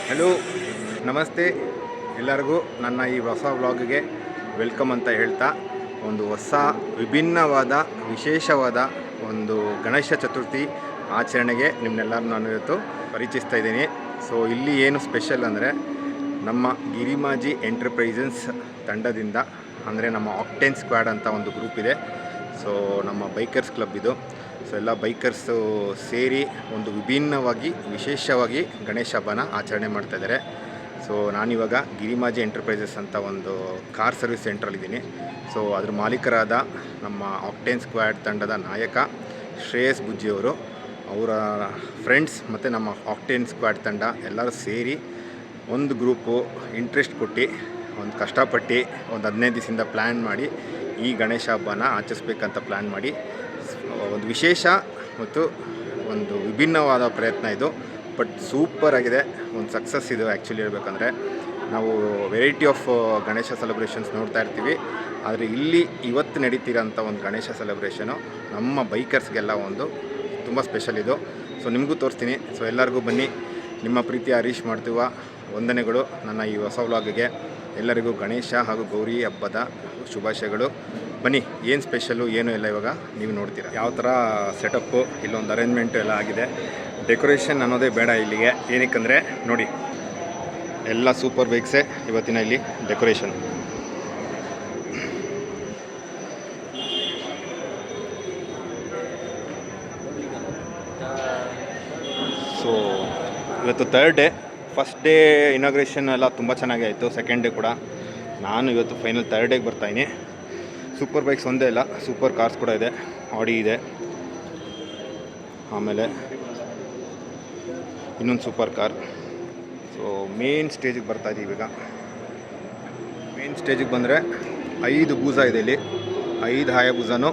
Hello, ನಮಸ್ತೆ ಎಲ್ಲರಿಗೂ. ನನ್ನ ಈ ಹೊಸ ವ್ಲಾಗ್ಗೆ ವೆಲ್ಕಮ್ ಅಂತ ಹೇಳ್ತಾ, ಒಂದು ಹೊಸ ವಿಭಿನ್ನವಾದ ವಿಶೇಷವಾದ ಒಂದು ಗಣೇಶ ಚತುರ್ಥಿ ಆಚರಣೆಗೆ ನಿಮ್ಮನ್ನೆಲ್ಲರೂ ನಾನು ಇವತ್ತು ಪರಿಚಯಿಸ್ತಾ ಇದ್ದೀನಿ. ಸೊ ಇಲ್ಲಿ ಏನು ಸ್ಪೆಷಲ್ ಅಂದರೆ, ನಮ್ಮ ಗಿರಿಮಾಜಿ ಎಂಟರ್ಪ್ರೈಸಸ್ ತಂಡದಿಂದ, ಅಂದರೆ ನಮ್ಮ ಆಕ್ಟೇನ್ ಸ್ಕ್ವಾಡ್ ಅಂತ ಒಂದು ಗ್ರೂಪ್ ಇದೆ. ಸೊ ನಮ್ಮ ಬೈಕರ್ಸ್ ಕ್ಲಬ್ ಇದು. ಸೊ ಎಲ್ಲ ಬೈಕರ್ಸು ಸೇರಿ ಒಂದು ವಿಭಿನ್ನವಾಗಿ ವಿಶೇಷವಾಗಿ ಗಣೇಶ ಹಬ್ಬನ ಆಚರಣೆ ಮಾಡ್ತಾಯಿದ್ದಾರೆ. ಸೊ ನಾನಿವಾಗ ಗಿರಿಮಾಜಿ ಎಂಟರ್ಪ್ರೈಸಸ್ ಅಂತ ಒಂದು ಕಾರ್ ಸರ್ವಿಸ್ ಸೆಂಟ್ರಲ್ಲಿದ್ದೀನಿ. ಸೊ ಅದ್ರ ಮಾಲೀಕರಾದ ನಮ್ಮ ಆಕ್ಟೇನ್ ಸ್ಕ್ವಾಡ್ ತಂಡದ ನಾಯಕ ಶ್ರೇಯಸ್ ಬುಜ್ಜಿಯವರು, ಅವರ ಫ್ರೆಂಡ್ಸ್ ಮತ್ತು ನಮ್ಮ ಆಕ್ಟೇನ್ ಸ್ಕ್ವಾಡ್ ತಂಡ ಎಲ್ಲರೂ ಸೇರಿ ಒಂದು ಗ್ರೂಪು ಇಂಟ್ರೆಸ್ಟ್ ಕೊಟ್ಟು ಒಂದು ಕಷ್ಟಪಟ್ಟು ಒಂದು 15 ದಿವಸದಿಂದ ಪ್ಲ್ಯಾನ್ ಮಾಡಿ ಈ ಗಣೇಶ ಹಬ್ಬನ ಆಚರಿಸ್ಬೇಕಂತ ಪ್ಲ್ಯಾನ್ ಮಾಡಿ ಒಂದು ವಿಶೇಷ ಮತ್ತು ಒಂದು ವಿಭಿನ್ನವಾದ ಪ್ರಯತ್ನ ಇದು. ಬಟ್ ಸೂಪರಾಗಿದೆ, ಒಂದು ಸಕ್ಸಸ್ ಇದು. ಆ್ಯಕ್ಚುಲಿ ಹೇಳ್ಬೇಕಂದ್ರೆ, ನಾವು ವೆರೈಟಿ ಆಫ್ ಗಣೇಶ ಸೆಲೆಬ್ರೇಷನ್ಸ್ ನೋಡ್ತಾ ಇರ್ತೀವಿ, ಆದರೆ ಇಲ್ಲಿ ಇವತ್ತು ನಡೀತಿರೋಂಥ ಒಂದು ಗಣೇಶ ಸೆಲೆಬ್ರೇಷನು ನಮ್ಮ ಬೈಕರ್ಸ್ಗೆಲ್ಲ ಒಂದು ತುಂಬ ಸ್ಪೆಷಲ್ ಇದು. ಸೊ ನಿಮಗೂ ತೋರಿಸ್ತೀನಿ. ಸೊ ಎಲ್ಲರಿಗೂ ಬನ್ನಿ. ನಿಮ್ಮ ಪ್ರೀತಿಯ ಹರೀಶ್ ಮಾಡ್ತೀವ ವಂದನೆಗಳು. ನನ್ನ ಈ ಹೊಸ ವ್ಲಾಗ್ಗೆ ಎಲ್ಲರಿಗೂ ಗಣೇಶ ಹಾಗೂ ಗೌರಿ ಹಬ್ಬದ ಶುಭಾಶಯಗಳು. ಬನ್ನಿ, ಏನು ಸ್ಪೆಷಲ್ಲು ಏನು ಎಲ್ಲ ಇವಾಗ ನೀವು ನೋಡ್ತೀರಾ. ಯಾವ ಥರ ಸೆಟಪ್ಪು, ಇಲ್ಲೊಂದು ಅರೇಂಜ್ಮೆಂಟು ಎಲ್ಲ ಆಗಿದೆ. ಡೆಕೋರೇಷನ್ ಅನ್ನೋದೇ ಬೇಡ ಇಲ್ಲಿಗೆ. ಏನಕ್ಕಂದರೆ ನೋಡಿ, ಎಲ್ಲ ಸೂಪರ್ ಬೈಕ್ಸೇ ಇವತ್ತಿನ ಇಲ್ಲಿ ಡೆಕೋರೇಷನ್. ಸೊ ಇವತ್ತು 3rd day. First day inauguration ಎಲ್ಲ ತುಂಬ ಚೆನ್ನಾಗಿ ಆಯಿತು. ಸೆಕೆಂಡ್ ಡೇ ಕೂಡ. ನಾನು ಇವತ್ತು ಫೈನಲ್ 3rd ಡೇಗೆ ಬರ್ತಾಯಿನಿ. ಸೂಪರ್ ಬೈಕ್ಸ್ ಒಂದೇ ಇಲ್ಲ, ಸೂಪರ್ ಕಾರ್ಸ್ ಕೂಡ ಇದೆ. ಆಡಿ ಇದೆ, ಆಮೇಲೆ ಇನ್ನೊಂದು ಸೂಪರ್ ಕಾರ್. ಸೊ ಮೇನ್ ಸ್ಟೇಜಿಗೆ ಬರ್ತಾಯಿದ್ದೀವಿ ಈಗ. ಮೇನ್ ಸ್ಟೇಜಿಗೆ ಬಂದರೆ 5 ಬೂಜಾ ಇದೆ ಇಲ್ಲಿ. 5 ಹಾಯಬೂಜಾನು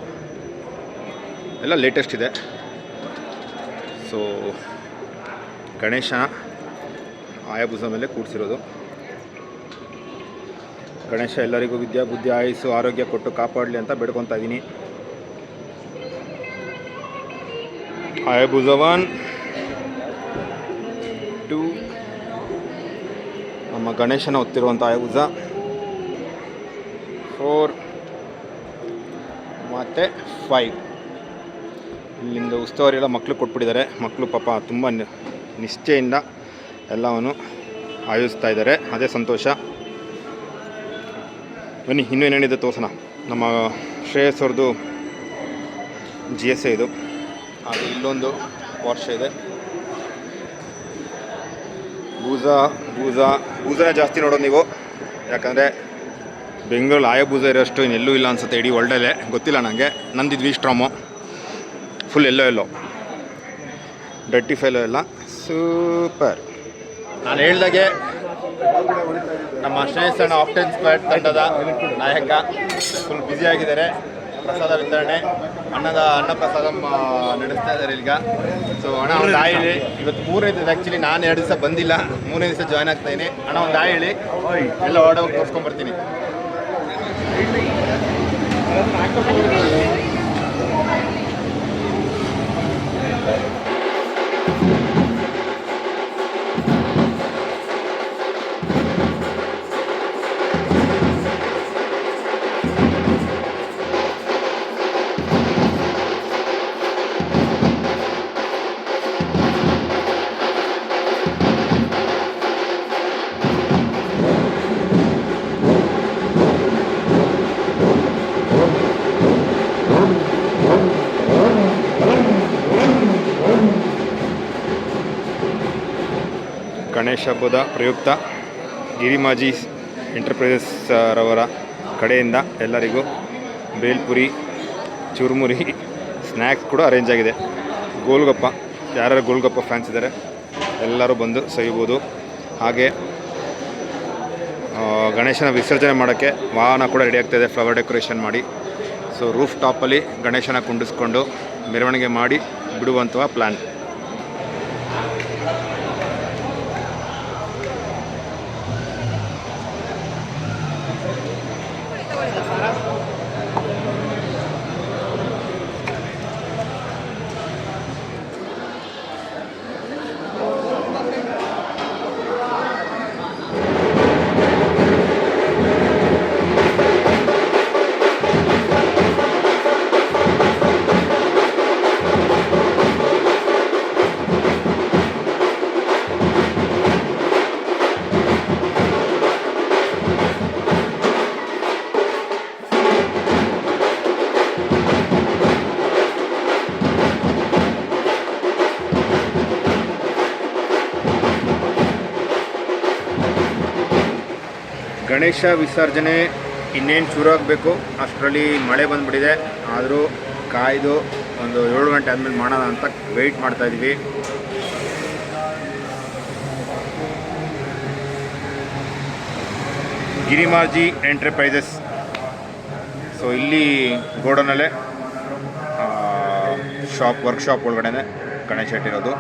ಎಲ್ಲ ಲೇಟೆಸ್ಟ್ ಇದೆ. ಸೊ ಗಣೇಶನ ಹಾಯಬೂಜಾ ಮೇಲೆ ಕೂಡಿಸಿರೋದು. ಗಣೇಶ ಎಲ್ಲರಿಗೂ ವಿದ್ಯಾ ಬುದ್ಧಿ ಆಯುಸ್ಸು ಆರೋಗ್ಯ ಕೊಟ್ಟು ಕಾಪಾಡಲಿ ಅಂತ ಬೇಡ್ಕೊತಾ ಇದ್ದೀನಿ. ಹಾಯಬೂಜಾ 1, 2, ನಮ್ಮ ಗಣೇಶನ ಹೊತ್ತಿರುವಂಥ ಹಾಯಬೂಜಾ 4 ಮತ್ತು 5. ಇಲ್ಲಿಂದ ಉಸ್ತುವಾರಿ ಎಲ್ಲ ಮಕ್ಕಳು ಕೊಟ್ಬಿಟ್ಟಿದ್ದಾರೆ. ಮಕ್ಕಳು ಪಾಪ ತುಂಬ ನಿಷ್ಠೆಯಿಂದ ಎಲ್ಲವನ್ನು ಆಯೋಜಿಸ್ತಾ ಇದ್ದಾರೆ. ಅದೇ ಸಂತೋಷ. ಬನ್ನಿ, ಇನ್ನೂ ಏನೇನಿದೆ ತೋರ್ಸೋಣ. ನಮ್ಮ ಶ್ರೇಯಸ್ ಅವ್ರದ್ದು GSA ಇದು. ಹಾಗೆ ಇಲ್ಲೊಂದು ವಾರ್ಷ ಇದೆ. ಬೂಜಾನೇ ಜಾಸ್ತಿ ನೋಡೋದು ನೀವು. ಯಾಕಂದರೆ ಬೆಂಗಳೂರು ಹಾಯಬೂಜಾ ಇರೋಷ್ಟು ಇನ್ನೆಲ್ಲೂ ಇಲ್ಲ ಅನ್ಸುತ್ತೆ ಇಡೀ ವರ್ಲ್ಡಲ್ಲೇ. ಗೊತ್ತಿಲ್ಲ ನನಗೆ. ನಂದಿದ್ವಿ ಸ್ಟ್ರಾಮು ಫುಲ್ ಎಲ್ಲೋ ಡರ್ಟಿ ಫೈಲೋ ಎಲ್ಲ ಸೂಪರ್. ನಾನು ಹೇಳ್ದಾಗೆ ನಮ್ಮ ಶ್ರೇಯಸ್ ಅಣ್ಣ ಆಕ್ಟೇನ್ ಸ್ಕ್ವಾಡ್ ತಂಡದ ನಾಯಕ ಫುಲ್ ಬ್ಯುಸಿಯಾಗಿದ್ದಾರೆ. ಪ್ರಸಾದ ವಿತರಣೆ, ಅನ್ನ ಪ್ರಸಾದ ನಡೆಸ್ತಾ ಇದ್ದಾರೆ ಈಗ. ಸೊ ಅಣ್ಣ ಒಂದು ಹೇಳಿ, ಇವತ್ತು 3ನೇ ದಿವಸ. ಆ್ಯಕ್ಚುಲಿ ನಾನು 2 ದಿವಸ ಬಂದಿಲ್ಲ, 3ನೇ ದಿವಸ ಜಾಯ್ನ್ ಆಗ್ತಾಯಿದ್ದೀನಿ. ಅಣ್ಣ ಒಂದು ಹೇಳಿ, ಎಲ್ಲ ಓಡೋಗಿ ತೋರಿಸ್ಕೊಂಬರ್ತೀನಿ. ಗಣೇಶ ಹಬ್ಬದ ಪ್ರಯುಕ್ತ ಗಿರಿಮಾಜಿ ಎಂಟರ್ಪ್ರೈಸಸ್ ರವರ ಕಡೆಯಿಂದ ಎಲ್ಲರಿಗೂ ಬೇಲ್ಪುರಿ, ಚುರುಮುರಿ, ಸ್ನ್ಯಾಕ್ಸ್ ಕೂಡ ಅರೇಂಜ್ ಆಗಿದೆ. ಗೋಲ್ಗಪ್ಪ, ಯಾರ್ಯಾರು ಗೋಲ್ಗಪ್ಪ ಫ್ಯಾನ್ಸ್ ಇದ್ದಾರೆ ಎಲ್ಲರೂ ಬಂದು ಸವಿಬೋದು. ಹಾಗೆ ಗಣೇಶನ ವಿಸರ್ಜನೆ ಮಾಡೋಕ್ಕೆ ವಾಹನ ಕೂಡ ರೆಡಿ ಆಗ್ತಾಯಿದೆ, ಫ್ಲವರ್ ಡೆಕೋರೇಷನ್ ಮಾಡಿ. ಸೊ ರೂಫ್ ಟಾಪಲ್ಲಿ ಗಣೇಶನ ಕುಂಡಿಸ್ಕೊಂಡು ಮೆರವಣಿಗೆ ಮಾಡಿ ಬಿಡುವಂಥ ಪ್ಲ್ಯಾನ್. ಗಣೇಶ ವಿಸರ್ಜನೆ ಇನ್ನೇನು ಶುರು ಆಗಬೇಕು, ಅಷ್ಟರಲ್ಲಿ ಮಳೆ ಬಂದುಬಿಟ್ಟಿದೆ. ಆದರೂ ಕಾಯ್ದು ಒಂದು 7 ಗಂಟೆ ಆದಮೇಲೆ ಮಾಡೋಣ ಅಂತ ವೆಯ್ಟ್ ಮಾಡ್ತಾಯಿದ್ವಿ. ಗಿರಿಮಾರ್ಜಿ ಎಂಟರ್ಪ್ರೈಸಸ್. ಸೊ ಇಲ್ಲಿ ಗೋಡನಲ್ಲೇ ವರ್ಕ್ಶಾಪ್ ಒಳಗಡೆ ಗಣೇಶ ಇಟ್ಟಿರೋದು.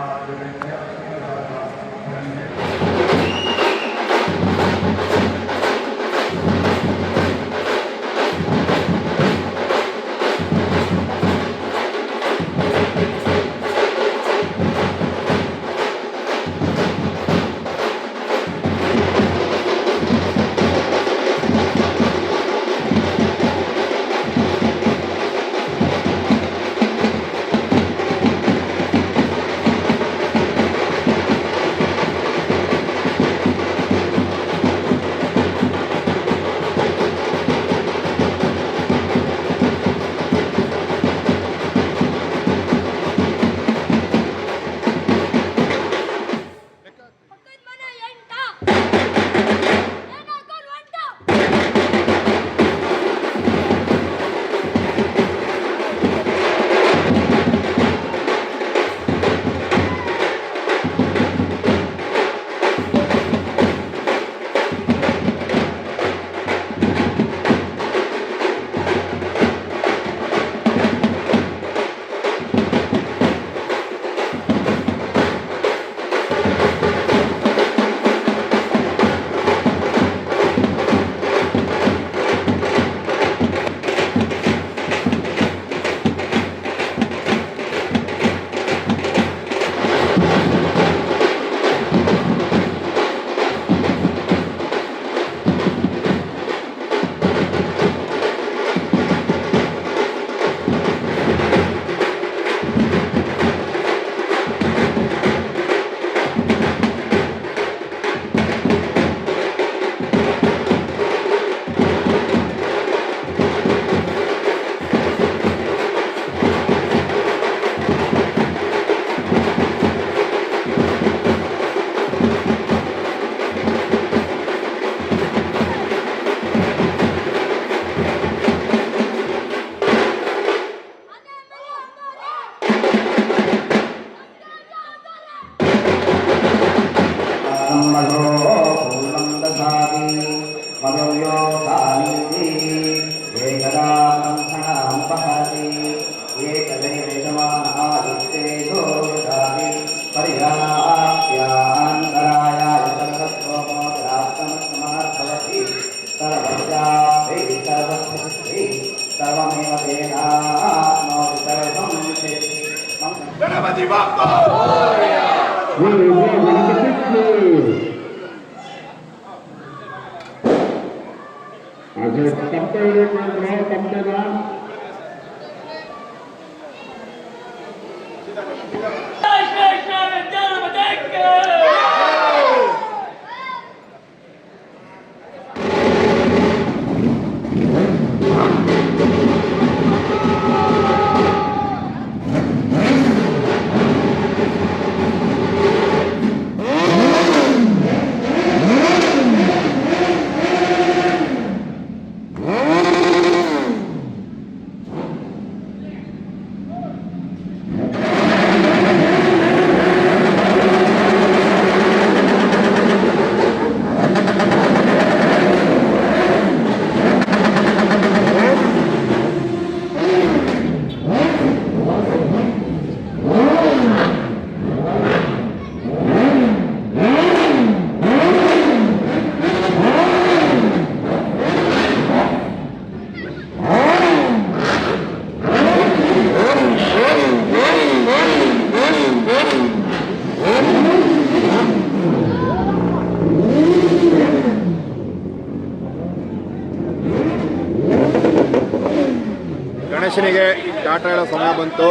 ಗಣೇಶನಿಗೆ ಟಾಟಾ ಹೇಳೋ ಸಮಯ ಬಂತು.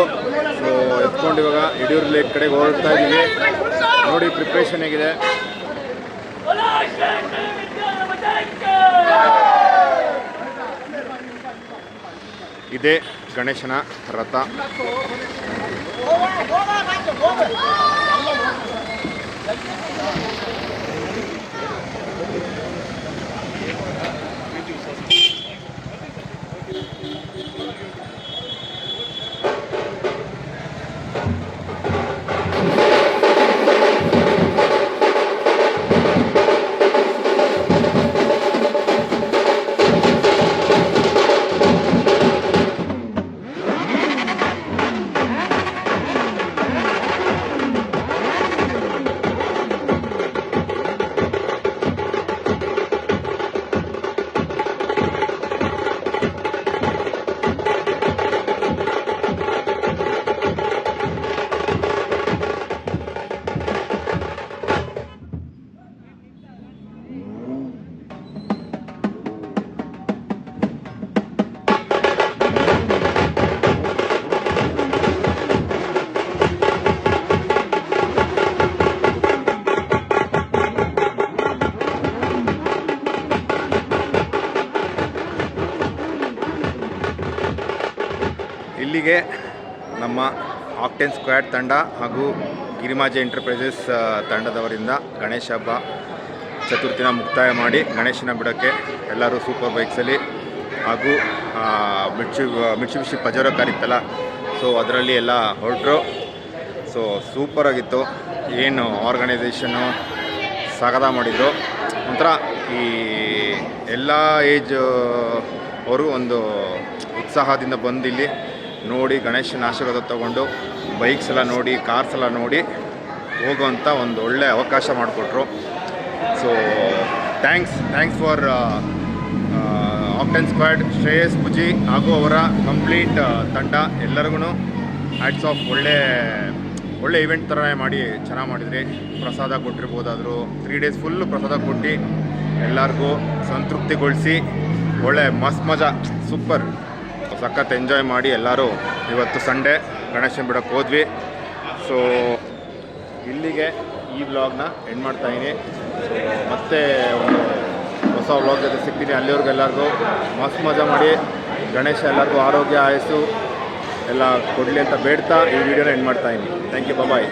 ಸೊ ಎತ್ಕೊಂಡು ಇವಾಗ ಯಡಿಯೂರು ಲೇಕ್ ಕಡೆಗೆ ಹೊರಡ್ತಾ ಇದ್ದೀವಿ. ನೋಡಿ ಪ್ರಿಪ್ರೇಷನ್ ಹೇಗಿದೆ. ಇದೇ ಗಣೇಶನ ರಥ. ಇಲ್ಲಿಗೆ ನಮ್ಮ ಆಕ್ಟೇನ್ ಸ್ಕ್ವಾಡ್ ತಂಡ ಹಾಗೂ ಗಿರಿಮಾಜೆ ಎಂಟರ್ಪ್ರೈಸಸ್ ತಂಡದವರಿಂದ ಗಣೇಶ ಹಬ್ಬ ಚತುರ್ಥಿನ ಮುಕ್ತಾಯ ಮಾಡಿ ಗಣೇಶನ ಬಿಡೋಕ್ಕೆ ಎಲ್ಲರೂ ಸೂಪರ್ ಬೈಕ್ಸಲ್ಲಿ ಹಾಗೂ ಮಿಟ್ಸುಬಿಷಿ ಪಜೆರೋ ಕಾರ್ ಇತ್ತಲ್ಲ, ಸೊ ಅದರಲ್ಲಿ ಎಲ್ಲ ಹೊರಟರು. ಸೊ ಸೂಪರಾಗಿತ್ತು. ಏನು ಆರ್ಗನೈಸೇಷನ್ನು ಸಾಗದ ಮಾಡಿದ್ರು. ಒಂಥರ ಈ ಎಲ್ಲ ಏಜ್ ಅವರು ಒಂದು ಉತ್ಸಾಹದಿಂದ ಬಂದು ಇಲ್ಲಿ ನೋಡಿ ಗಣೇಶನ ಆಶೀರ್ವಾದ ತೊಗೊಂಡು ಬೈಕ್ಸ್ ಎಲ್ಲ ನೋಡಿ, ಕಾರ್ಸ್ ಎಲ್ಲ ನೋಡಿ ಹೋಗುವಂಥ ಒಂದು ಒಳ್ಳೆಯ ಅವಕಾಶ ಮಾಡಿಕೊಟ್ರು. So thanks for Octane Squad, Shreyas Puji ಹಾಗೂ ಅವರ ಕಂಪ್ಲೀಟ್ ತಂಡ ಎಲ್ಲರಿಗೂ ಹ್ಯಾಟ್ಸ್ ಆಫ್. ಒಳ್ಳೆ ಇವೆಂಟ್ ಥರನೇ ಮಾಡಿ ಚೆನ್ನಾಗಿ ಮಾಡಿದ್ರಿ. ಪ್ರಸಾದ ಕೊಟ್ಟಿರ್ಬೋದಾದರೂ 3 days ಫುಲ್ಲು ಪ್ರಸಾದ ಕೊಟ್ಟು ಎಲ್ಲರಿಗೂ ಸಂತೃಪ್ತಿಗೊಳಿಸಿ ಒಳ್ಳೆ ಮಸ್ತ್ ಮಜಾ ಸೂಪರ್ ಸಖತ್ ಎಂಜಾಯ್ ಮಾಡಿ ಎಲ್ಲರೂ ಇವತ್ತು ಸಂಡೇ ಗಣೇಶನ ಬಿಡೋಕ್ಕೆ ಹೋದ್ವಿ. ಸೊ ಇಲ್ಲಿಗೆ ಈ ವ್ಲಾಗ್ನ ಎಂಡ್ ಮಾಡ್ತಾಯಿದ್ದೀನಿ. ಸೊ ಮತ್ತೆ ಒಂದು ಹೊಸ ವ್ಲಾಗ್ ಜೊತೆ ಸಿಗ್ತೀನಿ. ಅಲ್ಲಿವರೆಗೂ ಎಲ್ಲರಿಗೂ ಮಸ್ತ್ ಮಜಾ ಮಾಡಿ ಗಣೇಶ ಎಲ್ಲರಿಗೂ ಆರೋಗ್ಯ ಆಯಸ್ಸು ಎಲ್ಲ ಕೊಡಲಿ ಅಂತ ಬೇಡ್ತಾ ಈ ವಿಡಿಯೋನ ಎಂಡ್ ಮಾಡ್ತಾಯಿದ್ದೀನಿ. Thank you, bye.